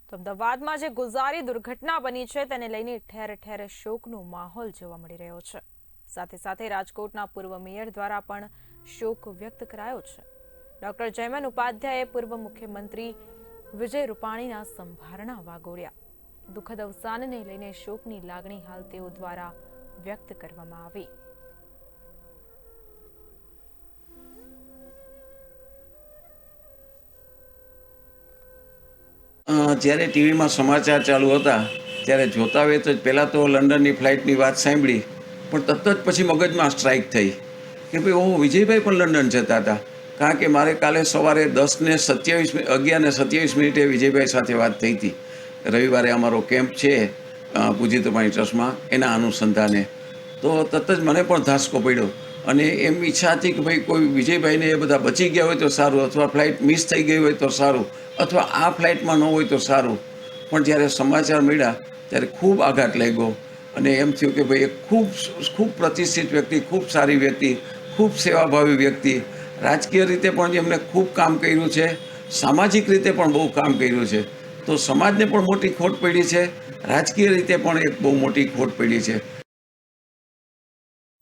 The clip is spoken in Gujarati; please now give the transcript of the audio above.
તો અમદાવાદમાં જે ગુજારી દુર્ઘટના બની છે તેને લઈને ઠેર ઠેર શોકનો માહોલ જોવા મળી રહ્યો છે। સાથે સાથે રાજકોટના પૂર્વ મેયર દ્વારા પણ શોક વ્યક્ત કરાયો છે। ડોક્ટર જયમન ઉપાધ્યાયે પૂર્વ મુખ્યમંત્રી વિજય રૂપાણીના સંભારણા વાગોળ્યા। દુઃખદ અવસાનને લઈને શોકની લાગણી હાલ તેઓ દ્વારા વ્યક્ત કરવામાં આવી। જ્યારે ટીવીમાં સમાચાર ચાલુ હતા ત્યારે જોતા હોય તો પહેલાં તો લંડનની ફ્લાઇટની વાત સાંભળી, પણ તરત જ પછી મગજમાં સ્ટ્રાઇક થઈ કે ભાઈ ઓહો, વિજયભાઈ પણ લંડન જતા હતા। કારણ કે મારે કાલે સવારે 11:27 વિજયભાઈ સાથે વાત થઈ હતી। રવિવારે અમારો કેમ્પ છે પૂજ્ય તપાણી ટ્રસ્ટમાં, એના અનુસંધાને તો તરત જ મને પણ ધાસકો પડ્યો અને એમ ઈચ્છા હતી કે ભાઈ કોઈ વિજયભાઈને એ બધા બચી ગયા હોય તો સારું, અથવા ફ્લાઇટ મિસ થઈ ગઈ હોય તો સારું, અથવા આ ફ્લાઇટમાં ન હોય તો સારું। પણ જ્યારે સમાચાર મળ્યા ત્યારે ખૂબ આઘાત લાગ્યો અને એમ થયું કે ભાઈ એક ખૂબ પ્રતિષ્ઠિત વ્યક્તિ, ખૂબ સારી વ્યક્તિ, ખૂબ સેવાભાવી વ્યક્તિ, રાજકીય રીતે પણ એમણે ખૂબ કામ કર્યું છે, સામાજિક રીતે પણ બહુ કામ કર્યું છે। તો સમાજને પણ મોટી ખોટ પડી છે, રાજકીય રીતે પણ એક બહુ મોટી ખોટ પડી છે।